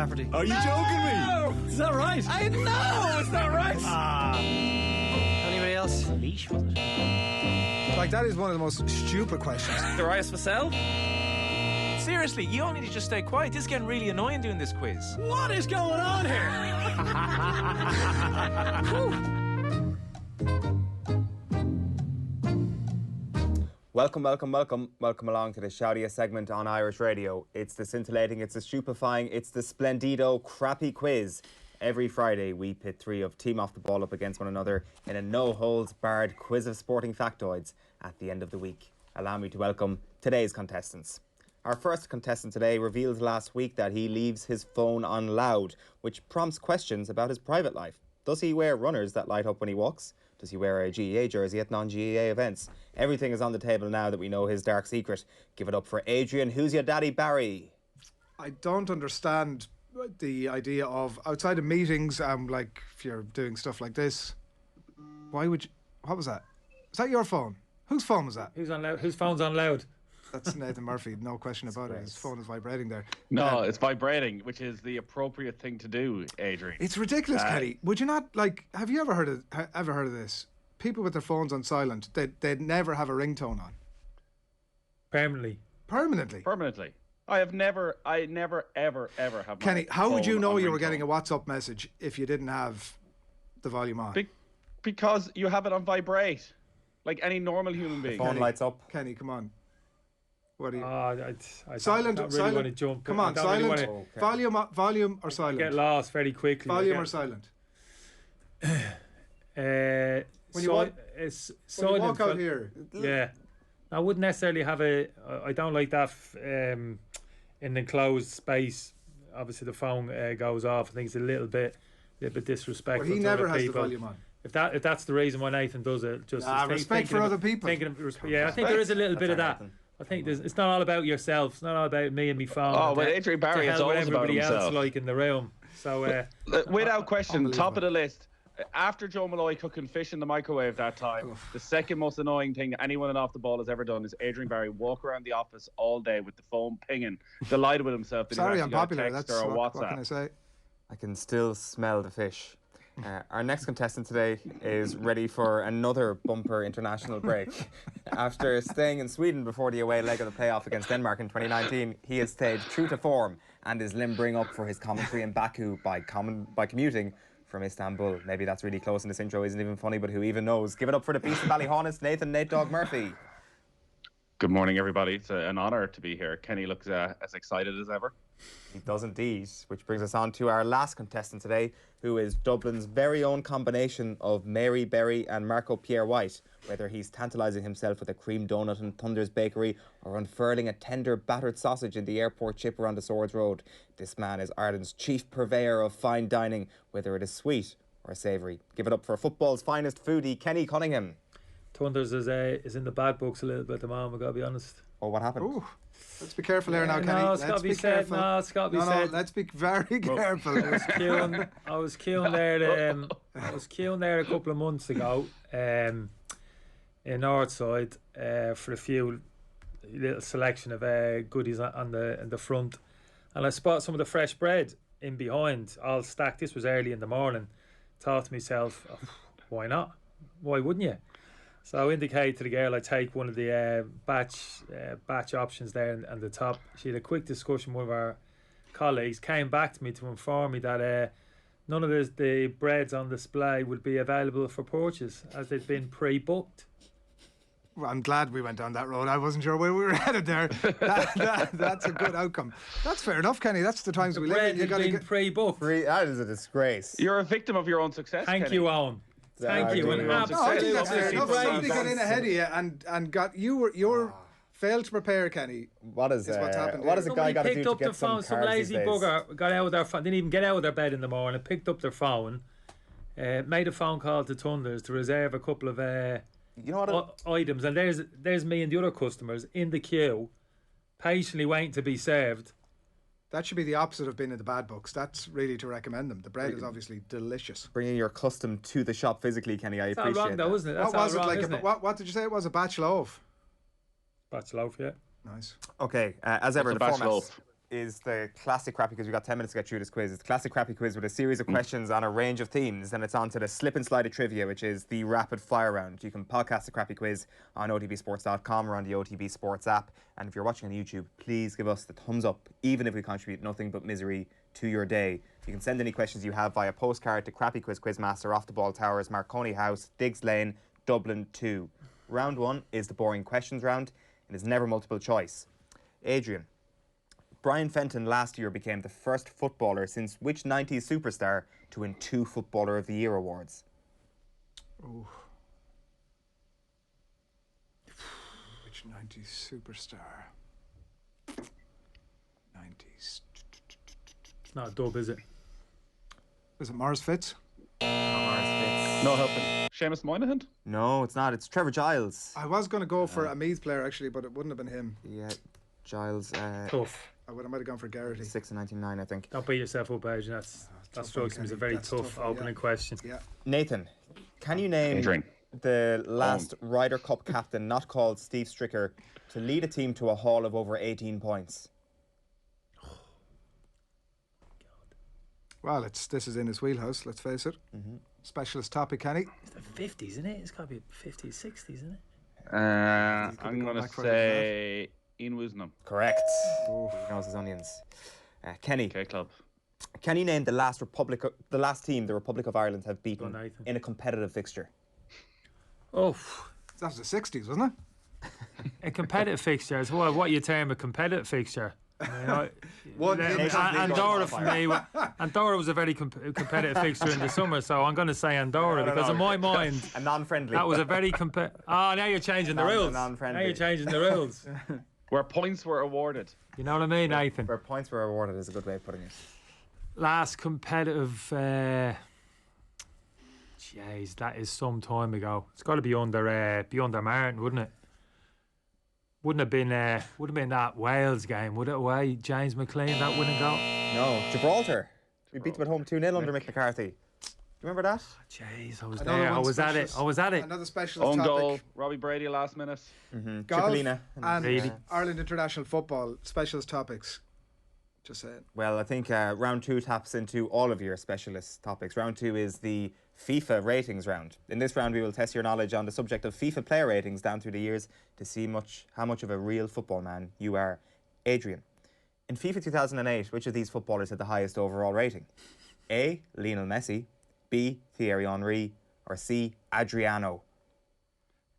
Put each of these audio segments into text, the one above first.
Rafferty. Are you joking me? No! Is that right? I know it's not right. Anybody else? Leash, was it? Like, that is one of the most stupid questions. Darius Vassell? Seriously, you all need to just stay quiet. This is getting really annoying doing this quiz. What is going on here? Welcome along to the shoutiest segment on Irish radio. It's the scintillating, it's the stupefying, it's the splendido crappy quiz. Every Friday we pit three of Team Off the Ball up against one another in a no-holds-barred quiz of sporting factoids at the end of the week. Allow me to welcome today's contestants. Our first contestant today revealed last week that he leaves his phone on loud, which prompts questions about his private life. Does he wear runners that light up when he walks? Does he wear a GEA jersey at non-GEA events? Everything is on the table now that we know his dark secret. Give it up for Adrian, who's your daddy, Barry? I don't understand the idea of outside of meetings, like if you're doing stuff like this, why would you... What was that? Is that your phone? Whose phone was that? Who's on loud? Whose phone's on loud? That's Nathan Murphy, no question about it. His phone is vibrating there. No, it's vibrating, which is the appropriate thing to do, Adrian. It's ridiculous, Kenny. Would you not, like, have you ever heard of this? People with their phones on silent, they'd never have a ringtone on. Permanently. Permanently. I never, ever have my Kenny, how would you phone know on you were ringtone. getting a WhatsApp message if you didn't have the volume on? Because you have it on vibrate, like any normal human being. Phone lights up. Kenny, come on. What are you? I Silent, don't really silent. want to jump. Come on, I don't really silent. wanna Volume or silent? get lost very quickly. Volume or silent? When you walk- it's When you silent. walk out here, Yeah, I wouldn't necessarily have a. I don't like that in an enclosed space. Obviously, the phone goes off. I think it's a little bit disrespectful. well, he to never other has the people. volume on. If that's the reason why Nathan does it, just Respect for other people. Yeah, I think there is a little bit of that. I think it's not all about yourself. It's not all about me and my phone. Oh, and but to- Adrian to Barry, it's hell with always about everybody else himself. like in the room. So Without question, top of the list. After Joe Malloy cooking fish in the microwave that time, the second most annoying thing anyone in Off the Ball has ever done is Adrian Barry walk around the office all day with the phone pinging, delighted with himself. That Sorry, he I'm actually got a popular. text That's or a what WhatsApp. can I say? I can still smell the fish. Our next contestant today is ready for another bumper international break. After staying in Sweden before the away leg of the playoff against Denmark in 2019, he has stayed true to form and is limbering up for his commentary in Baku by commuting from Istanbul. Maybe that's really close and this intro isn't even funny, but who even knows? Give it up for the beast of Ballyhonest, Nathan Nate Dog Murphy. Good morning, everybody. It's an honour to be here. Kenny looks as excited as ever. He does indeed, which brings us on to our last contestant today, who is Dublin's very own combination of Mary Berry and Marco Pierre White. Whether he's tantalising himself with a cream donut in Thunder's Bakery or unfurling a tender battered sausage in the airport chipper on the Swords Road, this man is Ireland's chief purveyor of fine dining, whether it is sweet or savoury. Give it up for football's finest foodie, Kenny Cunningham. Thunders is in the bad books a little bit at the moment, I gotta be honest. Oh, what happened? Ooh, let's be careful here now, Kenny. No, it's got Let's to be be said. careful. No, it's got to be said. Let's be very careful. I was queuing there a couple of months ago in Northside for a few little selection of goodies on the front, and I spotted some of the fresh bread in behind, all stacked. This was early in the morning. Thought to myself, oh, why not? Why wouldn't you? So I indicated to the girl I take one of the batch options there and the top. She had a quick discussion with our colleagues, came back to me to inform me that none of the breads on display would be available for purchase as they'd been pre-booked. Well, I'm glad we went down that road. I wasn't sure where we were headed there. That's a good outcome. That's fair enough, Kenny. That's the times we live in. You got to get pre-booked. That is a disgrace. You're a victim of your own success, Thank Kenny. you, Owen. Thank you. doing And your own No, I think that's fair absolutely enough. great. Somebody got in ahead of you and got you're failed to prepare, Kenny. What is what's happened what here. does a guy Somebody got to do picked to up get their phone. Some carbs lazy these days? bugger got out of their phone. Didn't even get out of their bed in the morning. Picked up their phone. Made a phone call to Thunders to reserve a couple of You know what? items, and there's me and the other customers in the queue, patiently waiting to be served. That should be the opposite of being in the bad books. That's really to recommend them. The bread is obviously delicious. Bringing your custom to the shop physically, Kenny. I It's all appreciate wrong, though, that. isn't it? That's What was all it wrong, like? isn't it? What did you say it was? A batch loaf? Batch loaf, yeah. Nice. Okay, as ever, What's the a batch format. loaf? is the classic crappy quiz. We've got 10 minutes to get through this quiz. It's the classic crappy quiz with a series of questions on a range of themes. And it's on to the slip and slide of trivia, which is the rapid fire round. You can podcast the crappy quiz on otbsports.com or on the OTB Sports app. And if you're watching on YouTube, please give us the thumbs up, even if we contribute nothing but misery to your day. You can send any questions you have via postcard to Crappy Quiz Quizmaster, Off the Ball Towers, Marconi House, Diggs Lane, Dublin 2. Round 1 is the boring questions round. It is never multiple choice. Adrian, Brian Fenton last year became the first footballer since which 90s superstar to win 2 Footballer of the Year awards? Ooh. Which 90s superstar? 90s. It's not a dub, is it? Is it Morris Fitz? No helping. Seamus Moynihan? No, it's not. It's Trevor Giles. I was going to go for a Meath player, actually, but it wouldn't have been him. Yeah, Giles. Tough. I might have gone for Garrity. 6 and 99, I think. Don't beat yourself up, Adrian. That strikes me as a very tough opening question. Yeah. Nathan, can you name Adrian. the last Ryder Cup captain not called Steve Stricker to lead a team to a haul of over 18 points? Well, this is in his wheelhouse, let's face it. Specialist topic, Kenny. It's the 50s, isn't it? It's got to be 50s, 60s, isn't it? I'm going to say Ian Woosnam. Correct. He knows his onions. Kenny, Okay, club. can you name the last team the Republic of Ireland have beaten Go, Nathan. in a competitive fixture? Oh, That was the 60s, wasn't it? a competitive fixture. So what you term a competitive fixture? One Andorra for me. Andorra was a very competitive fixture in the summer, so I'm going to say Andorra because in my mind A non-friendly. that was a very now you're changing the rules. Now Non-friendly. you're changing the rules. Where points were awarded. You know what I mean, Nathan? Where points were awarded is a good way of putting it. Last competitive. Jeez, that is some time ago. It's got to be under Martin, wouldn't it? Wouldn't have been that Wales game, would it? Away, James McLean, that wouldn't go. No, Gibraltar. We beat them at home 2-0 under Mick McCarthy. Do you remember that? Jeez, I was Another there. I one was at it. specialist- I was at it. Another specialist Own topic. goal. Robbie Brady last minute. Golf Tripolina. and Brady. Ireland International Football, specialist topics. Just saying. Well, I think round 2 taps into all of your specialist topics. Round 2 is the FIFA ratings round. In this round, we will test your knowledge on the subject of FIFA player ratings down through the years to see how much of a real football man you are. Adrian, in FIFA 2008, which of these footballers had the highest overall rating? A. Lionel Messi, B. Thierry Henry, or C. Adriano?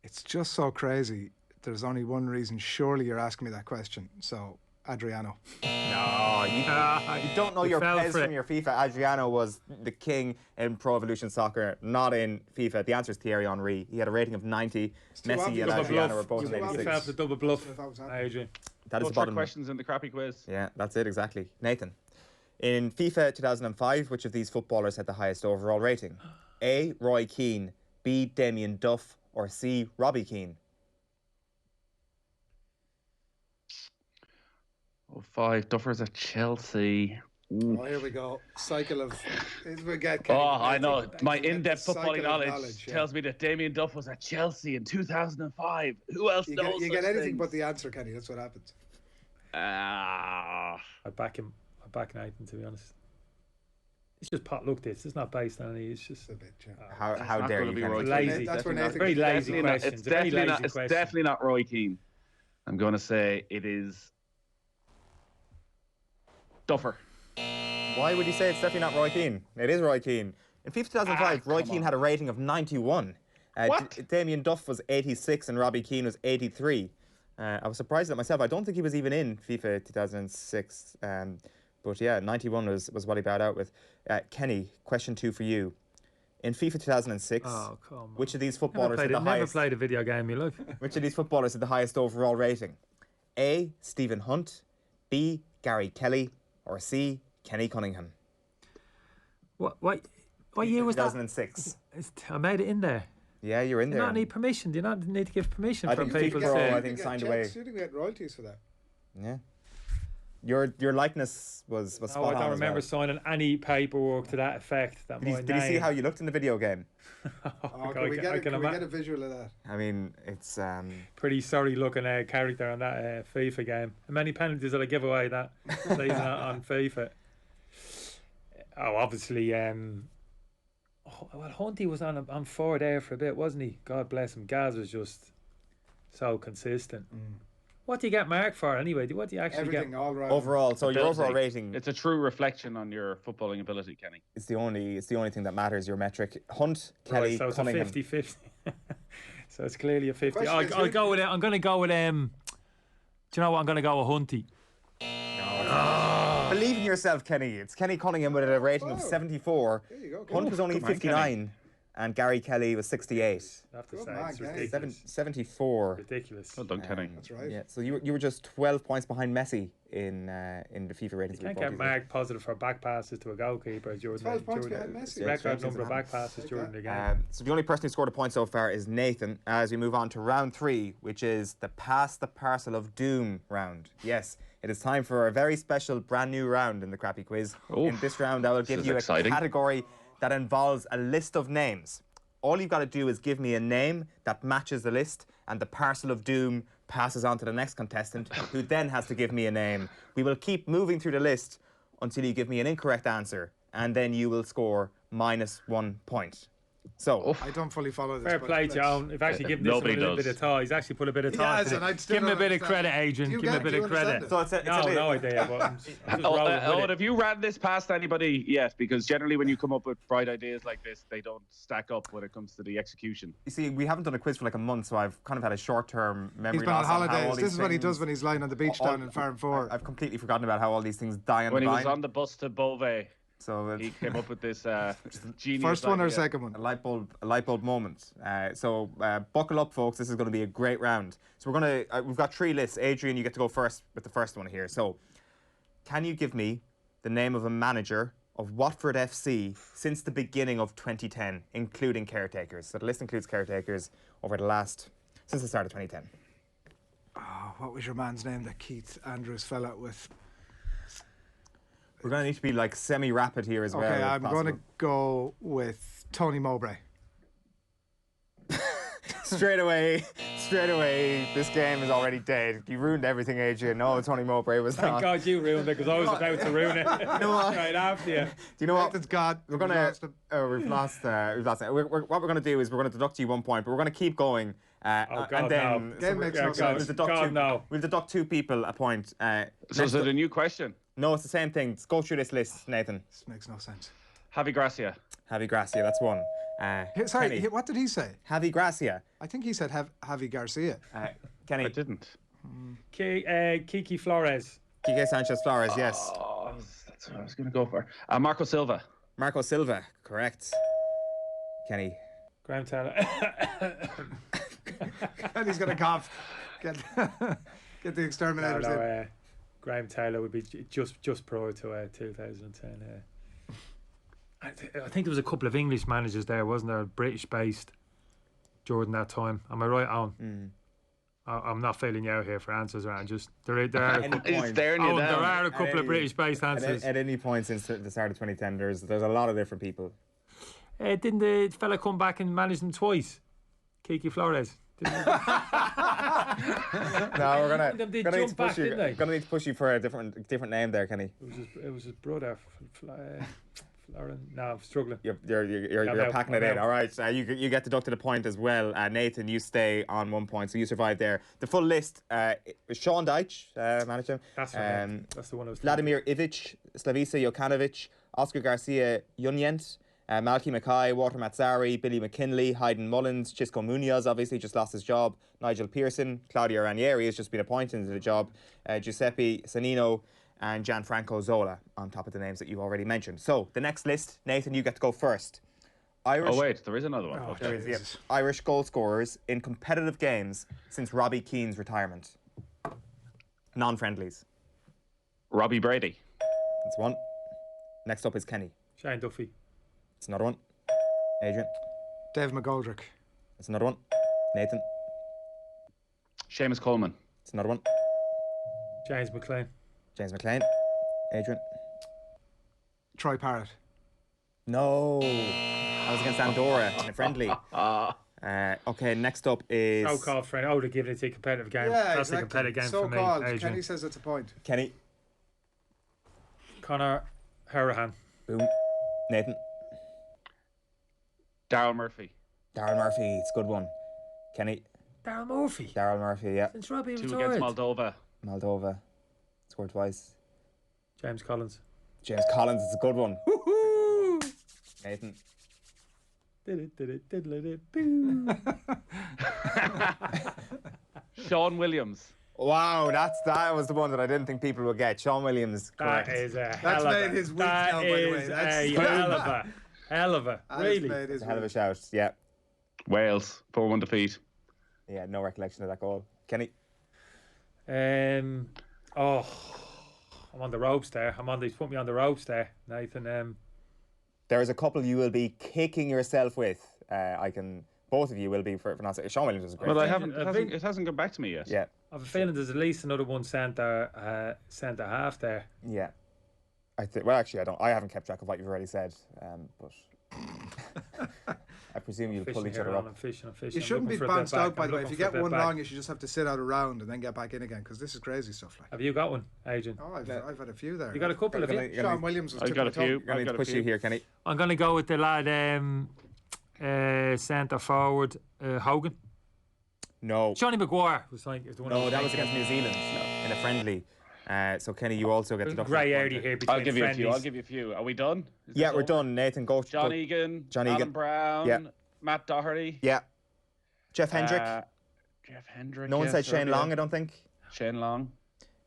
It's just so crazy. There's only one reason. Surely you're asking me that question. So, Adriano. No, you don't know your fell Pez for from it. your FIFA. Adriano was the king in Pro Evolution Soccer, not in FIFA. The answer is Thierry Henry. He had a rating of 90. too Messi obvious. and Double Adriano bluff. were both You in fell You 86. fell for double bluff, If I was happening. Adrian. That is the Trick bottom. questions in the crappy quiz. Yeah, that's it exactly. Nathan, in FIFA 2005, which of these footballers had the highest overall rating? A. Roy Keane, B. Damien Duff, or C. Robbie Keane? 05. Duffers at Chelsea. Ooh. Oh, here we go. Cycle of. We get Oh, I know. My in-depth cycle footballing of knowledge yeah. tells me that Damien Duff was at Chelsea in 2005. Who else You knows get such anything things? but the answer, Kenny. That's what happens. Ah. I back him. I back Nathan, to be honest. It's just pot luck. It's not based on any. It's just A bit, yeah. How not dare gonna you? be Kenny? Roy Keane. lazy. That's where Definitely Nathan. Very lazy Definitely not- questions. It's Very definitely lazy not. It's question. definitely not Roy Keane. I'm going to say it is Duffer. Why would you say it's definitely not Roy Keane? It is Roy Keane. In FIFA 2005, Roy come Keane on. had a rating of 91. What? Damien Duff was 86 and Robbie Keane was 83. I was surprised at myself. I don't think he was even in FIFA 2006. But yeah, 91 was what he bowed out with. Kenny, question 2 for you. In FIFA 2006, Oh, come on. which of these footballers had the Never highest? played a video game in my life. Which of these footballers had the highest overall rating? A. Stephen Hunt, B. Gary Kelly, or C. Kenny Cunningham? What year was that? 2006. I made it in there. Yeah, you're in Do you there. not need permission? Do you not need to give permission I for think people FIFA Pro, to... I think, signed away. You didn't get royalties for that. Yeah. Your likeness was No, spot I on don't as remember well. signing any paperwork to that effect. That my Did you see name- how you looked in the video game? Oh, I can we can- get I a, can can we ima- get a visual of that? I mean, it's Pretty sorry looking character on that FIFA game. How many penalties did I give away that season on FIFA? Oh, obviously. Well, Hunty was on 4 there for a bit, wasn't he? God bless him. Gaz was just so consistent. What do you get marked for anyway? What do you actually Everything get? all right. overall. So your Ability. overall rating It's a true reflection on your footballing ability, Kenny. is the only thing that matters. Your metric. Hunt, Kelly, Right, so it's Cunningham. a 50-50. So it's clearly a 50. Question is, I'll who- go with it. I'm going to go with do you know what? I'm going to go with Hunty. Believe in yourself, Kenny. It's Kenny Cunningham with a rating of Wow. 74. There you go. Good. Hunt was only Good man, 59, and Gary Kelly was 68. I have to Good say, man, it's Kenny. ridiculous. 74. Ridiculous. Well done, Kenny. That's right. Yeah, so you were just 12 points behind Messi in the FIFA ratings. You can't report, get is it? marked positive for back passes to a goalkeeper during 12 points during behind Messi. Yeah, record strength number is of a back passes Take during that. the game. So the only person who scored a point so far is Nathan. As we move on to round 3, which is the Pass the Parcel of Doom round. Yes, it is time for a very special brand new round in the Crappy Quiz. In this round, I will give is you exciting. a category that involves a list of names. All you've got to do is give me a name that matches the list, and the Parcel of Doom passes on to the next contestant, who then has to give me a name. We will keep moving through the list until you give me an incorrect answer, and then you will score -1 point. So, I don't fully follow this. Fair but play, let's- Joan. You've actually given this Nobody one a little does. bit of thought. He's actually put a bit of Yeah, thought as into in, I it. still Give him a don't bit of understand credit, it. Adrian. Do you Give him a get- bit do of you credit. understand so it's No, no idea, but I'm just rolling with Owen, it. have you ran this past anybody yet? Because generally when you come up with bright ideas like this, they don't stack up when it comes to the execution. you see, we haven't done a quiz for like a month, so I've kind of had a short-term memory He's been on loss how all holidays. these This is what he things- does when he's lying on the beach down in Farm 4. I've completely forgotten about how all these things die on When the he vine. was on the bus to Beauvais, So he it's came up with this genius First one or idea. second one? a light bulb moment. So buckle up, folks. This is going to be a great round. So we've got 3 lists. Adrian, you get to go first with the first one here. So, can you give me the name of a manager of Watford FC since the beginning of 2010, including caretakers? So the list includes caretakers since the start of 2010. Oh, what was your man's name that Keith Andrews fell out with? We're going to need to be like semi-rapid here as well. Okay, if I'm going to possible. go with Tony Mowbray. Straight away, this game is already dead. You ruined everything, Adrian. No, Tony Mowbray was Thank not. God you ruined it, because I was about to ruin it. Right after you. Do you know what? Nathan's God. We're gonna. lost him. We've lost. What we're gonna do is we're gonna deduct you 1 point, but we're gonna keep going. Oh, God, and then no. Game makes no we'll sense. deduct God, two. no. We'll deduct 2 people a point. So is it a new question? No, it's the same thing. Let's go through this list, Nathan. This makes no sense. Javi Gracia. Javi Gracia, that's 1. Sorry, Kenny. what did he say? Javi Gracia. I think he said Javi Garcia. Kenny. I didn't. Kiki Flores. Kike Sanchez Flores, yes. Oh, that's what I was going to go for. Marco Silva. Marco Silva, correct. Kenny. Graham Taylor. And he's going to cough. Get the exterminators in. Graham Taylor would be just prior to 2010. I think there was a couple of English managers there, wasn't there? British based during that time. Am I right, Alan? I'm not failing you out here for answers, right? Just there are He's staring you there down. are a couple any- of British based answers. At any point since the start of 2010, there's a lot of different people. Didn't the fella come back and manage them twice? Kiki Flores. No, we're gonna Them did gonna need jump to back, push you. didn't they? Gonna need to push you for a different name there, Kenny. It was his brother. No, I'm struggling. You're out, packing I'm it in. out. All right, you get deducted a point as well. Nathan, you stay on 1 point, so you survive there. The full list was Sean Deitch, manager. That's right. That's the one I was. Vladimir Ivic, Slavica Jokanovic, Oscar Garcia Junient, Malky Mackay, Walter Mazzari, Billy McKinley, Hayden Mullins, Chisco Munoz obviously just lost his job, Nigel Pearson, Claudio Ranieri has just been appointed into the job, Giuseppe Sanino and Gianfranco Zola on top of the names that you already mentioned. So the next list, Nathan, you get to go first. Irish, Oh, wait, there is another one. there Okay. is, yep. Irish goal scorers in competitive games since Robbie Keane's retirement. Non-friendlies. Robbie Brady. That's 1. Next up is Kenny. Shane Duffy. That's another 1. Adrian. Dave McGoldrick. That's another 1. Nathan. Seamus Coleman. That's another 1. James McLean. James McLean. Adrian. Troy Parrott. No. I was against Andorra in a friendly. Okay, next up is... So-called friend. Oh, they're giving it a competitive game. Yeah, That's exactly. a competitive game So for me, called. Adrian. Kenny says it's a point. Kenny. Connor Harahan. Boom. Nathan. Daryl Murphy. Darryl Murphy. It's a good one. Kenny. Daryl Murphy. Darryl Murphy, yeah. Since Robbie 2 retired. against Moldova. Moldova. Scored twice. James Collins. James Collins. It's a good one. Woohoo! Nathan. Boo. Sean Williams. Wow, that was the one that I didn't think people would get. Sean Williams, That correct. is a That's hell of made a... his week That now, by the way. is That's a hell of a... That has Really? made his It's a hell of a week. shout, yeah. Wales. 4-1 defeat. Yeah, no recollection of that goal. Kenny. Oh, I'm on the ropes there. He's put me on the ropes there, Nathan. There's a couple you will be kicking yourself with. Both of you will be for not saying. Sean Williams is great. Well, think- I think- it hasn't come back to me yet. Yeah, I have a feeling there's at least another one centre half there. yeah. Well, actually, I haven't kept track of what you've already said, but I presume you'll pull Fishing each here, other Ron, up. I'm fishing. You shouldn't be looking for a bit bounced back. out, by I'm the way. If looking you for a get bit one back. wrong, you should just have to sit out a round and then get back in again, because this is crazy stuff. Like, Have you got one, Adrian? oh, I've had a few there. You got a couple of you? Sean Williams was I've tip got of a the few. tongue. I'm going to push you here, Kenny. I'm going to go with the lad centre forward, Hogan. No, Johnny Maguire was like the one. no, that was against New Zealand in a friendly. So Kenny, you also get the duck. grey area here between I'll give you a few. friendlies. I'll give you a few. Are we done? Is Yeah, this we're over? done. Nathan, go. John go. Egan. John Alan Egan. Brown. Yeah. Matt Doherty. Yeah. Jeff Hendrick. Jeff Hendrick. No one yes, said Shane Serbia. Long, I don't think. Shane Long.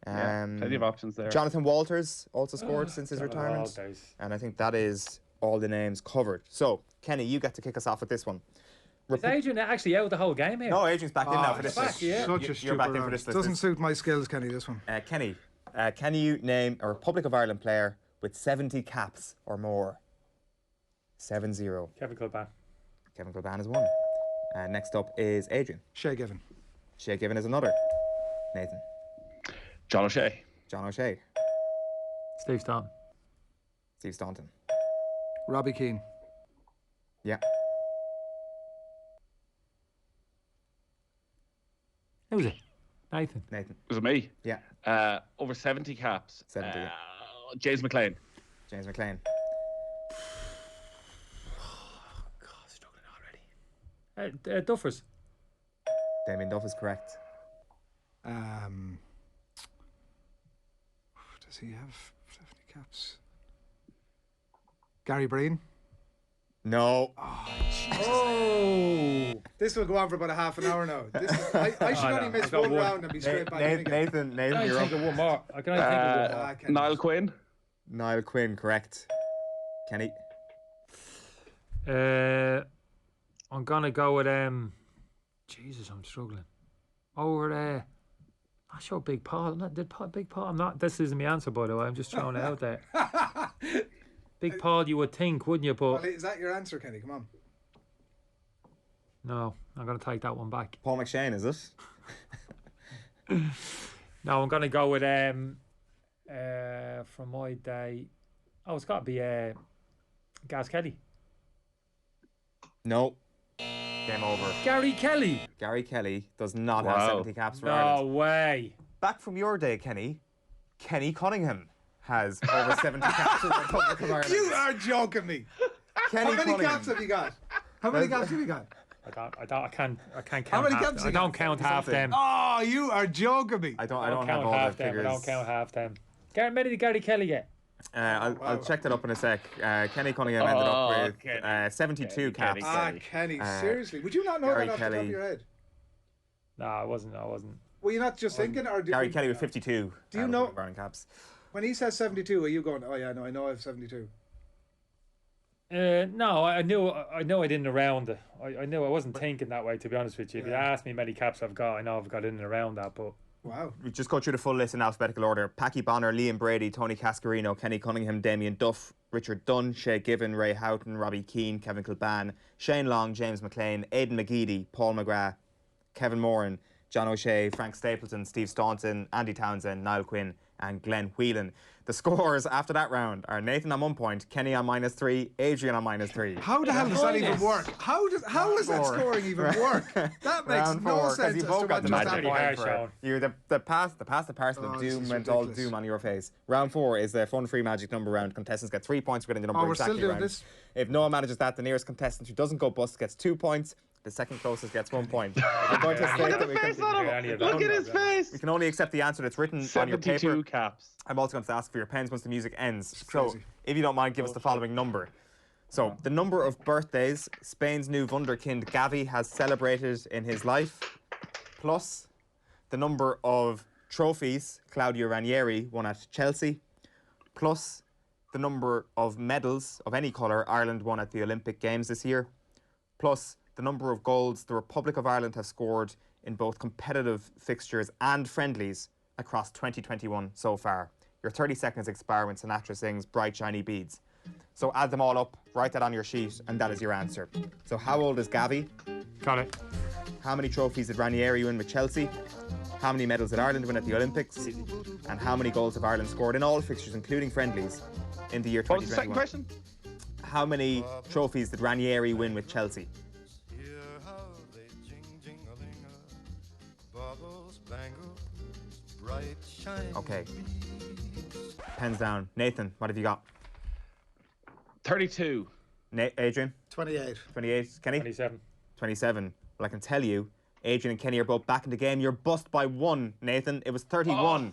Yeah, plenty of Um, options there. Jonathan Walters also scored since his retirement. And I think that is all the names covered. So, Kenny, you get to kick us off with this one. Is Adrian actually out the whole game here? No, Adrian's back in now for this back, list. yeah. Such a You're stupid back in for round. this list. Doesn't suit my skills, Kenny, this one. Kenny, can you name a Republic of Ireland player with 70 caps or more? 7-0. Kevin Kilban. Kevin Kilban is one. Next up is Adrian. Shay Given. Shay Given is another. Nathan. John O'Shea. John O'Shea. Steve Staunton. Steve Staunton. Robbie Keane. Yeah. Who was it? Nathan. Nathan. Was it me? Yeah. Over 70 caps. 70, yeah. James McLean. James McLean. God, struggling already. Duffers. Damien Duff is correct. Does he have 70 caps? Gary Breen. No. Oh! This will go on for about a half an hour now. I should Oh, only no, miss I've got one one. round and be straight back in again. Nathan, I you're think up. of one more. I can only think of one more. Kenny. Niall Quinn. Niall Quinn, correct. Kenny. I'm gonna go with Jesus, I'm struggling. Over there. I'm sure Big Paul. Big Paul. I'm not. This isn't my answer, by the way. I'm just throwing it out there. Big Paul, you would think, wouldn't you? But Well, is that your answer, Kenny? Come on. no, I'm gonna take that one back. Paul McShane, is it? No, I'm gonna go with from my day. Oh, it's got to be Gaz Kelly. No. Game over. Gary Kelly. Gary Kelly does not have Wow. 70 caps for No Ireland. way. Back from your day, Kenny, Kenny Cunningham has over 70 caps for the Republic of Ireland. You are joking me. Kenny How many Cunningham. caps have you got? How many caps have you got? I can't count. How many half caps them. I you got? don't count half Something. them. Oh, you are joking me. I don't I don't have count all the half them. I figures. don't count half them. How many did Gary Kelly get? I'll check that up in a sec. Kenny Cunningham ended up with Kenny. 72 Kenny, caps. Kenny. Kenny, seriously. Would you not know Gary that off the top Kelly. of your head? No, I wasn't. Were you not just thinking? Or Gary Kelly with 52. Do you know- Republic of Ireland caps? when he says 72, are you going, oh yeah, no, I know I have 72? No, I knew I didn't around it. I knew I wasn't thinking that way, to be honest with you. If you asked me how many caps I've got, I know I've got in and around that, but Wow. We just go through the full list in alphabetical order. Packy Bonner, Liam Brady, Tony Cascarino, Kenny Cunningham, Damien Duff, Richard Dunn, Shay Given, Ray Houghton, Robbie Keane, Kevin Kilban, Shane Long, James McLean, Aidan McGeady, Paul McGrath, Kevin Moran, John O'Shea, Frank Stapleton, Steve Staunton, Andy Townsend, Niall Quinn and Glenn Whelan. The scores after that round are Nathan on 1 point, Kenny on -3, Adrian on -3. How the hell does that even work? How does that four. scoring even work? That makes Round no 4, 'cause sense. you as both to got what the just magic happened. point for it. You the parcel Oh, of this doom is went all ridiculous. doom on your face. Round 4 is the fun free magic number round. Contestants get 3 points for getting the number Oh, we're exactly still doing round. this? If no one manages that, the nearest contestant who doesn't go bust gets 2 points. The second closest gets 1 point. I'm going to state that we Face on him. Look at his face. we can only accept the answer that's written on your paper. 72 caps. I'm also going to ask for your pens once the music ends. So, crazy. if you don't mind, give us the following number. So, the number of birthdays Spain's new wunderkind Gavi has celebrated in his life, plus the number of trophies Claudio Ranieri won at Chelsea, plus the number of medals of any colour Ireland won at the Olympic Games this year, plus the number of goals the Republic of Ireland have scored in both competitive fixtures and friendlies across 2021 so far. Your 30 seconds expire when Sinatra sings Bright Shiny Beads. So add them all up, write that on your sheet, and that is your answer. So how old is Gavi? Got it. How many trophies did Ranieri win with Chelsea? How many medals did Ireland win at the Olympics? And how many goals have Ireland scored in all fixtures, including friendlies, in the year What was the second 2021? question? How many trophies did Ranieri win with Chelsea? Okay. Pens down. Nathan, what have you got? 32. Adrian? 28. 28. Kenny? 27. 27. Well, I can tell you, Adrian and Kenny are both back in the game. You're bust by 1, Nathan. It was 31.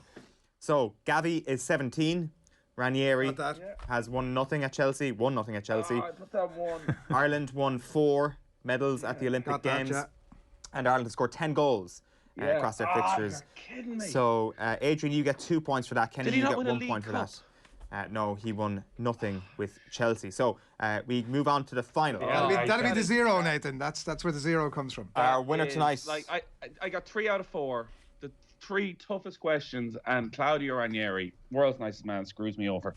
So, Gavi is 17. Ranieri Got that. has 1-0 at Chelsea. 1-0 at Chelsea. I put that one. Ireland won 4 medals at the Olympic Got that, Games. yeah. And Ireland has scored 10 goals across their fixtures. You're kidding me. So, Adrian, you get 2 points for that. Kenny, Did he you not get win a 1 League point for Cup? that. No, he won nothing with Chelsea. So, we move on to the final. Yeah. That'll be the zero, Nathan. That's where the zero comes from. Our winner Is, tonight. Like I got 3 out of 4. The 3 toughest questions, and Claudio Ranieri, world's nicest man, screws me over.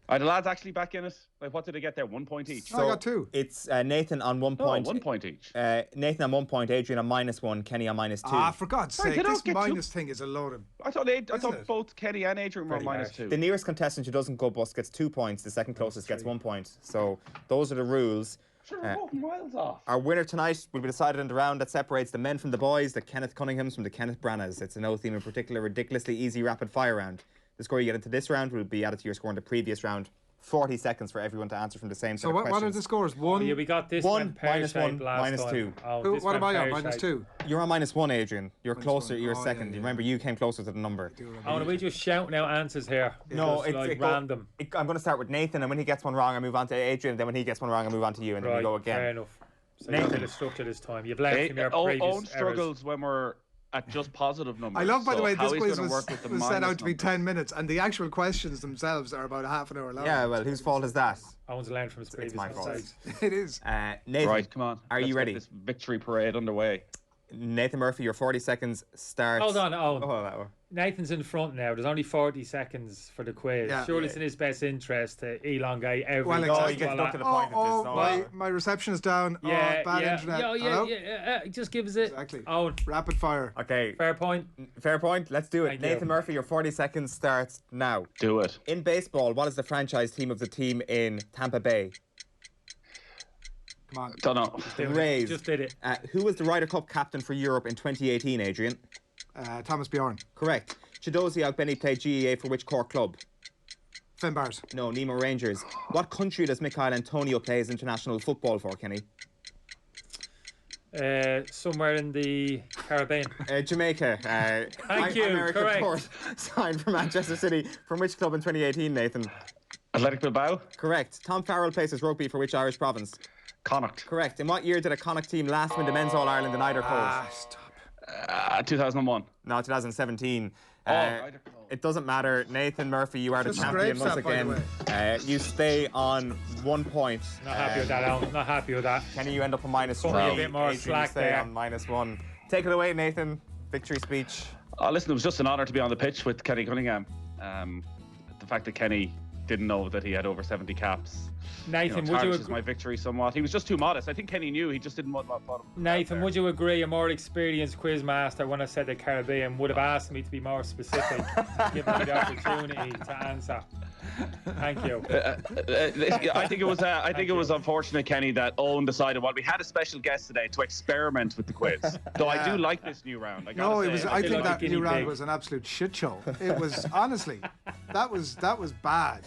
Are the lads actually back in it? Like, what did they get there? 1 point each. I got 2. It's Nathan on 1 No, point. 1 point each. Nathan on 1 point, Adrian on -1, Kenny on -2. Ah, for God's Sorry, sake, they don't this get minus thing is a load of... I thought it? both Kenny and Adrian were Pretty harsh. -2. The nearest contestant who doesn't go bust gets 2 points. The second closest gets 1 point. So those are the rules. Sure, we're both miles off. Our winner tonight will be decided in the round that separates the men from the boys, the Kenneth Cunninghams from the Kenneth Branaghs. It's a no theme in particular, ridiculously easy rapid fire round. The score you get into this round will be added to your score in the previous round. 40 seconds for everyone to answer from the same set So of what are questions. the scores? 1? Yeah, we got this 1, one pear-shaped -1, last -2. time. Oh, Who, this what one am I on? pear-shaped. -2? You're on -1, Adrian. You're closer. -1. You're Oh, second. yeah. Remember, you came closer to the number. Oh, are we just shouting out answers here? No, Just it's like it go- random. I'm going to start with Nathan, and when he gets one wrong, I move on to Adrian. Then when he gets one wrong, I move on to you, and then we Right, go again. fair enough. So Nathan. you have a bit of structure this time. You've learned from your previous Owen errors. struggles when we're at just positive numbers. I love, by the so way, how this he's quiz gonna was work with the set minus out to be numbers. 10 minutes, and the actual questions themselves are about half an hour long. Yeah, well, whose fault is that? Owen's learned from his previous my fault. mistakes. It is. Nathan, Right, come on. Are you Let's get ready? this victory parade underway. Nathan Murphy, your 40 seconds starts. Hold on, Owen. Oh, that one. Nathan's in front now. There's only 40 seconds for the quiz. Yeah. Surely it's in his best interest to elongate every Well, No, exactly. you get while stuck to that- the point Oh, of this. No, my reception is down. Yeah, Bad yeah, internet. yeah, Hello? yeah. Just give us it. Exactly. Owen, Rapid fire. Okay, fair point. fair point. Let's do it. Thank Nathan you. Murphy, your 40 seconds starts now. Do it. In baseball, what is the franchise team of the team in Tampa Bay? Come on. Don't know. The Rays. Just did it. Who was the Ryder Cup captain for Europe in 2018, Adrian? Thomas Bjorn. Correct. Chidozie Ogbenny played GEA for which Cork club? Finbars. No, Nemo Rangers. What country does Michael Antonio play his international football for, Kenny? Somewhere in the Caribbean. Jamaica. Thank you, American correct. Port signed for Manchester City. From which club in 2018, Nathan? Athletic Bilbao. Correct. Tom Farrell plays his rugby for which Irish province? Connacht. Correct. In what year did a Connacht team last win the Men's All-Ireland in Eider Court? Stop. 2001. No, 2017. Eider Court. It doesn't matter. Nathan Murphy, you are the Just champion scrapes once that, by the again. You stay on 1 point. Not happy with that, Owen. Not happy with that. Kenny, you end up on -3. me a bit more Adrian, you slack stay there. on -1. Take it away, Nathan. Victory speech. Listen, it was just an honour to be on the pitch with Kenny Cunningham. The fact that Kenny didn't know that he had over 70 caps. Nathan, would you tarnishes agree? my victory somewhat. He was just too modest. I think Kenny knew. He just didn't want him. Nathan, would you agree a more experienced quiz master, when I said the Caribbean, would have asked me to be more specific, given me the opportunity to answer? Thank you. I think it was unfortunate, Kenny, that Owen decided, well, we had a special guest today to experiment with the quiz. Though I do like this new round. No, it was. I think like that a guinea new round pig. was an absolute shit show. It was honestly, that was bad.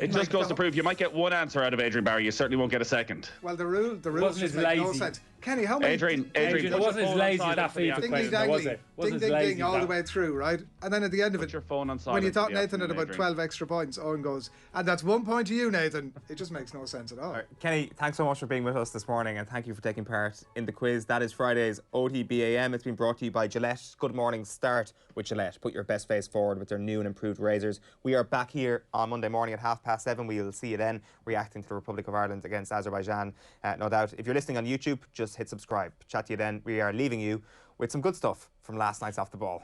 It just goes to prove you might get one answer out of Adrian Barry. You certainly won't get a second. Well, the rules Wasn't just as make no lazy. sense. Kenny, how many? Adrian, Adrian, it put wasn't your as phone lazy on as that silent for the FIFA answer. Ding quiz. ding Was dangly, it? Wasn't ding as ding lazy ding as all the that. way through, right? And then at the end of Put it, your phone on silent. when you thought for the Nathan had afternoon, about Adrian. 12 extra points, Owen goes, and that's 1 point to you, Nathan. It just makes no sense at all. Kenny, thanks so much for being with us this morning, and thank you for taking part in the quiz. That is Friday's OTB AM. It's been brought to you by Gillette. Good morning. Start with Gillette. Put your best face forward with their new and improved razors. We are back here on Monday morning at 7:30. We'll see you then, reacting to the Republic of Ireland against Azerbaijan. No doubt. If you're listening on YouTube, just hit subscribe. Chat to you then. We are leaving you with some good stuff from last night's Off the Ball.